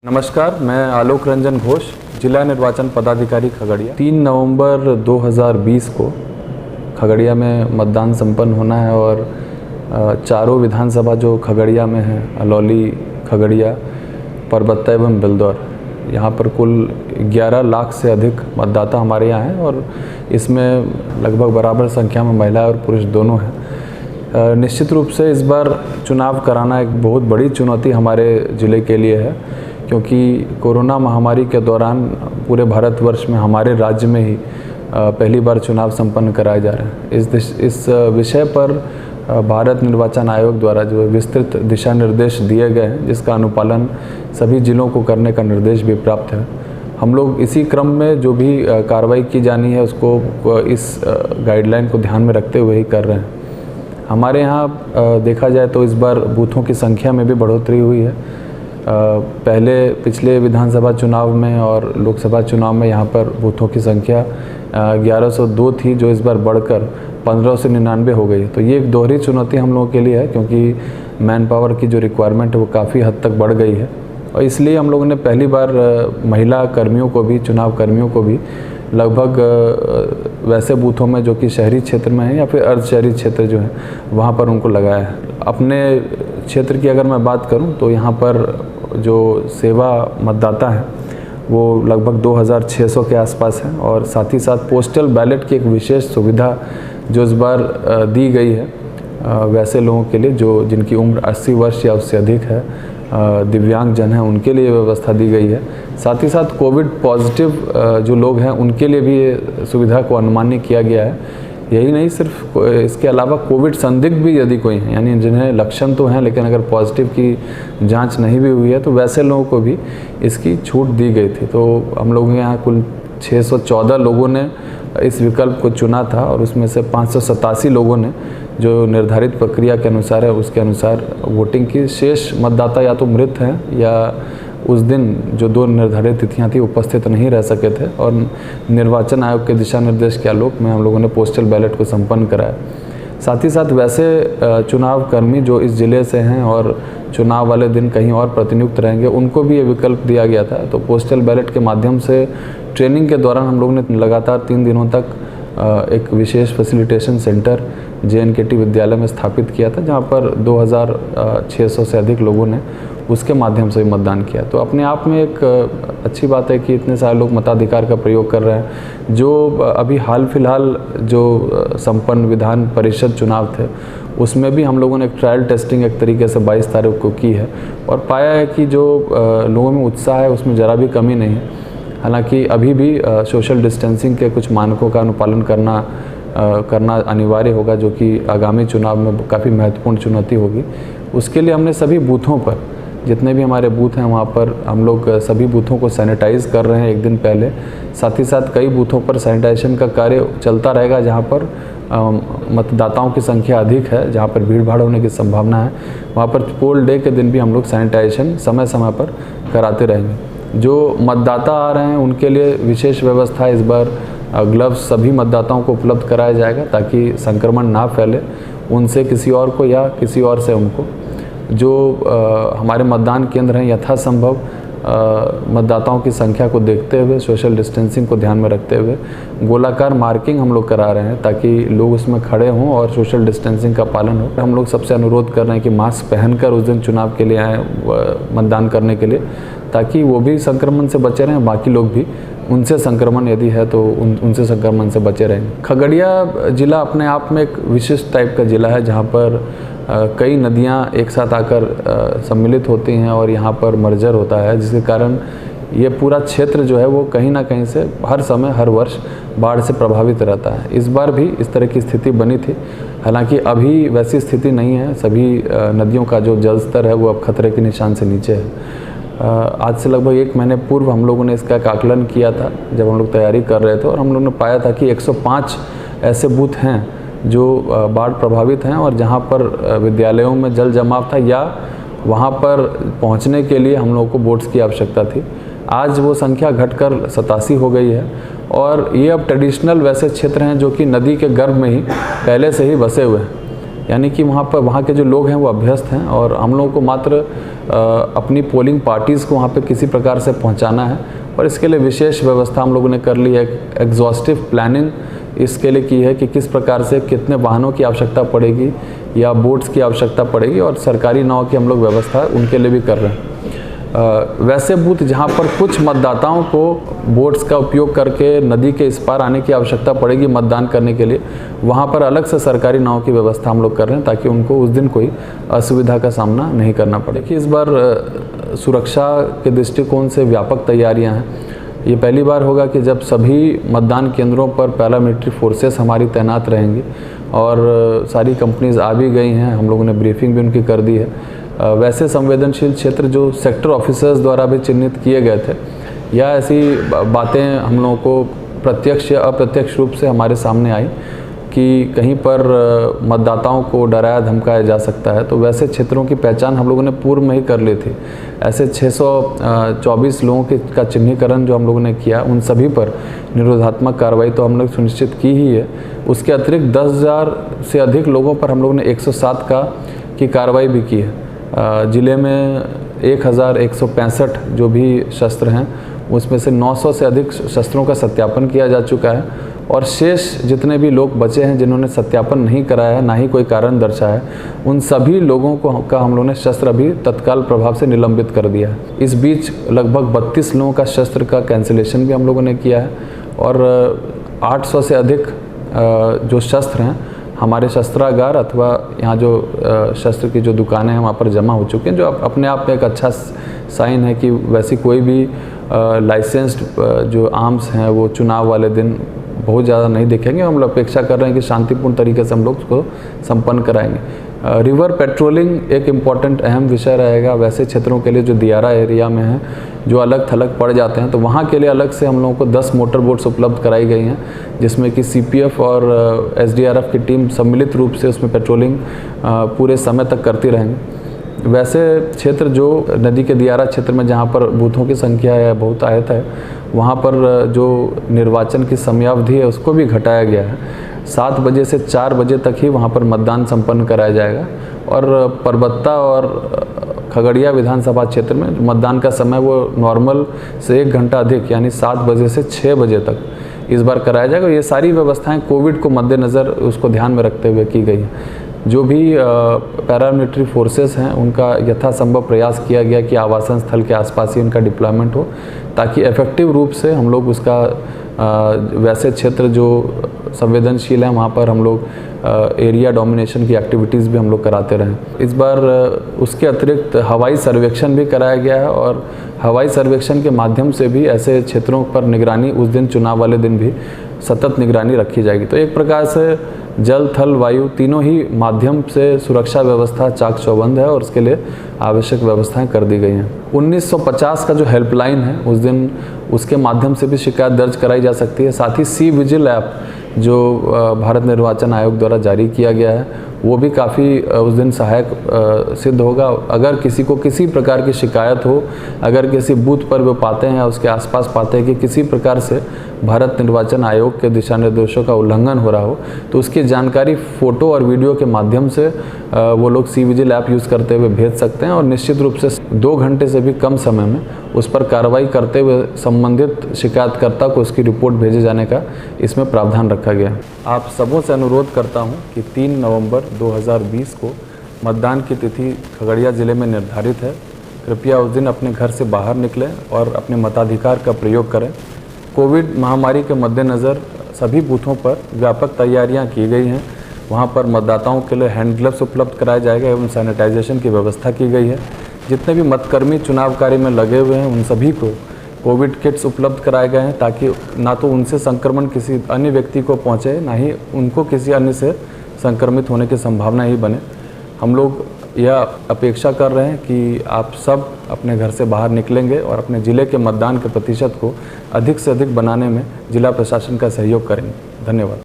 नमस्कार, मैं आलोक रंजन घोष, जिला निर्वाचन पदाधिकारी खगड़िया। 3 नवंबर 2020 को खगड़िया में मतदान संपन्न होना है और चारों विधानसभा जो खगड़िया में है, अलौली, खगड़िया, परबत्ता एवं बिलदौर, यहाँ पर कुल 11 लाख से अधिक मतदाता हमारे यहाँ हैं और इसमें लगभग बराबर संख्या में महिला और पुरुष दोनों हैं। निश्चित रूप से इस बार चुनाव कराना एक बहुत बड़ी चुनौती हमारे ज़िले के लिए है, क्योंकि कोरोना महामारी के दौरान पूरे भारतवर्ष में हमारे राज्य में ही पहली बार चुनाव संपन्न कराए जा रहे हैं। इस विषय पर भारत निर्वाचन आयोग द्वारा जो विस्तृत दिशा निर्देश दिए गए हैं, जिसका अनुपालन सभी जिलों को करने का निर्देश भी प्राप्त है। हम लोग इसी क्रम में जो भी कार्रवाई की जानी है उसको इस गाइडलाइन को ध्यान में रखते हुए ही कर रहे हैं। हमारे यहाँ देखा जाए तो इस बार बूथों की संख्या में भी बढ़ोतरी हुई है। पिछले विधानसभा चुनाव में और लोकसभा चुनाव में यहाँ पर बूथों की संख्या 1102 थी, जो इस बार बढ़कर 1599 हो गई। तो ये एक दोहरी चुनौती हम लोगों के लिए है, क्योंकि मैन पावर की जो रिक्वायरमेंट है वो काफ़ी हद तक बढ़ गई है और इसलिए हम लोगों ने पहली बार महिला कर्मियों को भी, चुनाव कर्मियों को भी लगभग वैसे बूथों में जो कि शहरी क्षेत्र में है या फिर अर्ध शहरी क्षेत्र जो है वहाँ पर उनको लगाया है। अपने क्षेत्र की अगर मैं बात करूँ तो यहाँ पर जो सेवा मतदाता है वो लगभग 2600 के आसपास है और साथ ही साथ पोस्टल बैलेट की एक विशेष सुविधा जो इस बार दी गई है वैसे लोगों के लिए जिनकी उम्र 80 वर्ष या उससे अधिक है, दिव्यांग जन हैं, उनके लिए व्यवस्था दी गई है। साथ ही साथ कोविड पॉजिटिव जो लोग हैं उनके लिए भी ये सुविधा को अनुमान्य किया गया है। यही नहीं, सिर्फ इसके अलावा कोविड संदिग्ध भी यदि कोई हैं, यानी जिन्हें लक्षण तो हैं लेकिन अगर पॉजिटिव की जांच नहीं भी हुई है तो वैसे लोगों को भी इसकी छूट दी गई थी। तो हम लोगों के यहाँ कुल 614 लोगों ने इस विकल्प को चुना था और उसमें से 587 लोगों ने जो निर्धारित प्रक्रिया के अनुसार है उसके अनुसार वोटिंग की। शेष मतदाता या तो मृत हैं या उस दिन जो 2 निर्धारित तिथियां थी उपस्थित नहीं रह सके थे और निर्वाचन आयोग के दिशा निर्देश के आलोक में हम लोगों ने पोस्टल बैलेट को संपन्न कराया। साथ ही साथ वैसे चुनाव कर्मी जो इस ज़िले से हैं और चुनाव वाले दिन कहीं और प्रतिनियुक्त रहेंगे, उनको भी ये विकल्प दिया गया था। तो पोस्टल बैलेट के माध्यम से ट्रेनिंग के दौरान हम लोगों ने लगातार 3 दिनों तक एक विशेष फैसिलिटेशन सेंटर JNKT विद्यालय में स्थापित किया था, जहाँ पर 2600 से अधिक लोगों ने उसके माध्यम से मतदान किया। तो अपने आप में एक अच्छी बात है कि इतने सारे लोग मताधिकार का प्रयोग कर रहे हैं। जो अभी हाल फिलहाल जो संपन्न विधान परिषद चुनाव थे उसमें भी हम लोगों ने एक ट्रायल टेस्टिंग एक तरीके से 22 तारीख को की है और पाया है कि जो लोगों में उत्साह है उसमें ज़रा भी कमी नहीं है। हालांकि अभी भी सोशल डिस्टेंसिंग के कुछ मानकों का अनुपालन करना अनिवार्य होगा, जो कि आगामी चुनाव में काफ़ी महत्वपूर्ण चुनौती होगी। उसके लिए हमने सभी बूथों पर, जितने भी हमारे बूथ हैं वहाँ पर हम लोग सभी बूथों को सैनिटाइज़ कर रहे हैं एक दिन पहले। साथ ही साथ कई बूथों पर सैनिटाइजेशन का कार्य चलता रहेगा, जहाँ पर मतदाताओं की संख्या अधिक है, जहाँ पर भीड़ भाड़ होने की संभावना है, वहाँ पर पोल डे के दिन भी हम लोग सैनिटाइजेशन समय समय पर कराते रहेंगे। जो मतदाता आ रहे हैं उनके लिए विशेष व्यवस्था इस बार ग्लव्स सभी मतदाताओं को उपलब्ध कराया जाएगा, ताकि संक्रमण ना फैले उनसे किसी और को या किसी और से उनको। जो हमारे मतदान केंद्र हैं यथासंभव मतदाताओं की संख्या को देखते हुए, सोशल डिस्टेंसिंग को ध्यान में रखते हुए गोलाकार मार्किंग हम लोग करा रहे हैं, ताकि लोग उसमें खड़े हों और सोशल डिस्टेंसिंग का पालन हो। हम लोग सबसे अनुरोध कर रहे हैं कि मास्क पहनकर उस दिन चुनाव के लिए आएँ मतदान करने के लिए, ताकि वो भी संक्रमण से बचे रहें, बाकी लोग भी उनसे संक्रमण यदि है तो उनसे संक्रमण से बचे रहेंगे। खगड़िया ज़िला अपने आप में एक विशिष्ट टाइप का ज़िला है, जहाँ पर कई नदियाँ एक साथ आकर सम्मिलित होती हैं और यहाँ पर मर्जर होता है, जिसके कारण ये पूरा क्षेत्र जो है वो कहीं ना कहीं से हर समय, हर वर्ष बाढ़ से प्रभावित रहता है। इस बार भी इस तरह की स्थिति बनी थी, हालांकि अभी वैसी स्थिति नहीं है। सभी नदियों का जो जल स्तर है वो अब खतरे के निशान से नीचे है। आज से लगभग 1 महीने पूर्व हम लोगों ने इसका एक आकलन किया था, जब हम लोग तैयारी कर रहे थे, और हम लोगों ने पाया था कि 105 ऐसे बूथ हैं जो बाढ़ प्रभावित हैं और जहां पर विद्यालयों में जल जमाव था या वहां पर पहुंचने के लिए हम लोगों को बोट्स की आवश्यकता थी। आज वो संख्या घटकर 87 हो गई है और ये अब ट्रेडिशनल वैसे क्षेत्र हैं जो कि नदी के गर्भ में ही पहले से ही बसे हुए हैं। यानी कि वहाँ के जो लोग हैं वो अभ्यस्त हैं और हम लोगों को मात्र अपनी पोलिंग पार्टीज़ को वहाँ पे किसी प्रकार से पहुँचाना है और इसके लिए विशेष व्यवस्था हम लोगों ने कर ली है। एग्जॉस्टिव प्लानिंग इसके लिए की है कि किस प्रकार से कितने वाहनों की आवश्यकता पड़ेगी या बोट्स की आवश्यकता पड़ेगी और सरकारी नाव की हम लोग व्यवस्था उनके लिए भी कर रहे हैं। वैसे बूथ जहां पर कुछ मतदाताओं को बोट्स का उपयोग करके नदी के इस पार आने की आवश्यकता पड़ेगी मतदान करने के लिए, वहां पर अलग से सरकारी नाव की व्यवस्था हम लोग कर रहे हैं ताकि उनको उस दिन कोई असुविधा का सामना नहीं करना पड़े। कि इस बार सुरक्षा के दृष्टिकोण से व्यापक तैयारियां हैं। ये पहली बार होगा कि जब सभी मतदान केंद्रों पर पैरामिलिट्री फोर्सेस हमारी तैनात रहेंगी और सारी कंपनीज आ भी गई हैं, हम लोगों ने ब्रीफिंग भी उनकी कर दी है। वैसे संवेदनशील क्षेत्र जो सेक्टर ऑफिसर्स द्वारा भी चिन्हित किए गए थे या ऐसी बातें हम लोगों को प्रत्यक्ष या अप्रत्यक्ष रूप से हमारे सामने आई कि कहीं पर मतदाताओं को डराया धमकाया जा सकता है, तो वैसे क्षेत्रों की पहचान हम लोगों ने पूर्व में ही कर ली थी। ऐसे 624 लोगों का चिन्हीकरण जो हम लोगों ने किया, उन सभी पर निरोधात्मक कार्रवाई तो हम लोग सुनिश्चित की ही है। उसके अतिरिक्त 10,000 से अधिक लोगों पर हम लोगों ने 107 की कार्रवाई भी की है। ज़िले में 1165 जो भी शस्त्र हैं उसमें से 900 से अधिक शस्त्रों का सत्यापन किया जा चुका है और शेष जितने भी लोग बचे हैं जिन्होंने सत्यापन नहीं कराया है, ना ही कोई कारण दर्शाया है, उन सभी लोगों का हम लोगों ने शस्त्र अभी तत्काल प्रभाव से निलंबित कर दिया है। इस बीच लगभग 32 लोगों का शस्त्र का कैंसिलेशन भी हम लोगों ने किया है और 800 से अधिक जो शस्त्र हैं हमारे शस्त्रागार अथवा यहाँ जो शस्त्र की जो दुकानें हैं वहाँ पर जमा हो चुके हैं, जो अपने आप में एक अच्छा साइन है कि वैसी कोई भी लाइसेंस्ड जो आर्म्स हैं वो चुनाव वाले दिन बहुत ज़्यादा नहीं दिखेंगे। हम लोग अपेक्षा कर रहे हैं कि शांतिपूर्ण तरीके से हम लोग उसको संपन्न कराएंगे। रिवर पेट्रोलिंग एक इम्पॉर्टेंट अहम विषय रहेगा वैसे क्षेत्रों के लिए जो दियारा एरिया में है, जो अलग थलग पड़ जाते हैं, तो वहाँ के लिए अलग से हम लोगों को 10 मोटर बोट्स उपलब्ध कराई गई हैं, जिसमें कि CPF और SDRF की टीम सम्मिलित रूप से उसमें पेट्रोलिंग पूरे समय तक करती रहेंगी। वैसे क्षेत्र जो नदी के दियारा क्षेत्र में जहाँ पर बूथों की संख्या है बहुत आयत है, वहाँ पर जो निर्वाचन की समयावधि है उसको भी घटाया गया है। 7 बजे से 4 बजे तक ही वहाँ पर मतदान संपन्न कराया जाएगा और परबत्ता और खगड़िया विधानसभा क्षेत्र में मतदान का समय वो नॉर्मल से 1 घंटा अधिक यानी 7 बजे से 6 बजे तक इस बार कराया जाएगा। ये सारी व्यवस्थाएं कोविड को मद्देनज़र उसको ध्यान में रखते हुए की गई हैं। जो भी पैरामिलिट्री फोर्सेस हैं उनका यथासंभव प्रयास किया गया कि आवासन स्थल के आसपास ही उनका डिप्लॉयमेंट हो ताकि इफेक्टिव रूप से हम लोग उसका वैसे क्षेत्र जो संवेदनशील हैं वहाँ पर हम लोग एरिया डोमिनेशन की एक्टिविटीज़ भी हम लोग कराते रहें। इस बार उसके अतिरिक्त हवाई सर्वेक्षण भी कराया गया है और हवाई सर्वेक्षण के माध्यम से भी ऐसे क्षेत्रों पर निगरानी उस दिन चुनाव वाले दिन भी सतत निगरानी रखी जाएगी। तो एक प्रकार से जल थल वायु तीनों ही माध्यम से सुरक्षा व्यवस्था चाक चौबंद है और उसके लिए आवश्यक व्यवस्थाएं कर दी गई हैं। 1950 का जो हेल्पलाइन है उस दिन उसके माध्यम से भी शिकायत दर्ज कराई जा सकती है। साथ ही सी विजिल ऐप जो भारत निर्वाचन आयोग द्वारा जारी किया गया है वो भी काफ़ी उस दिन सहायक सिद्ध होगा। अगर किसी को किसी प्रकार की शिकायत हो, अगर किसी बूथ पर वो पाते हैं या उसके आसपास पाते हैं कि किसी प्रकार से भारत निर्वाचन आयोग के दिशा निर्देशों का उल्लंघन हो रहा हो, तो उसकी जानकारी फ़ोटो और वीडियो के माध्यम से वो लोग सी विजिल ऐप यूज़ करते हुए भेज सकते हैं और निश्चित रूप से 2 घंटे से भी कम समय में उस पर कार्रवाई करते हुए संबंधित शिकायतकर्ता को उसकी रिपोर्ट भेजे जाने का इसमें प्रावधान रखा गया है। आप सबों से अनुरोध करता हूं कि 3 नवंबर 2020 को मतदान की तिथि खगड़िया ज़िले में निर्धारित है। कृपया उस दिन अपने घर से बाहर निकलें और अपने मताधिकार का प्रयोग करें। कोविड महामारी के मद्देनज़र सभी बूथों पर व्यापक तैयारियां की गई हैं। वहां पर मतदाताओं के लिए हैंड ग्लव्स उपलब्ध कराए जाएगा एवं सैनिटाइजेशन की व्यवस्था की गई है। जितने भी मतकर्मी चुनाव कार्य में लगे हुए हैं उन सभी को कोविड किट्स उपलब्ध कराए गए हैं ताकि ना तो उनसे संक्रमण किसी अन्य व्यक्ति को पहुंचे, ना ही उनको किसी अन्य से संक्रमित होने की संभावना ही बने। हम लोग यह अपेक्षा कर रहे हैं कि आप सब अपने घर से बाहर निकलेंगे और अपने ज़िले के मतदान के प्रतिशत को अधिक से अधिक बनाने में जिला प्रशासन का सहयोग करेंगे। धन्यवाद।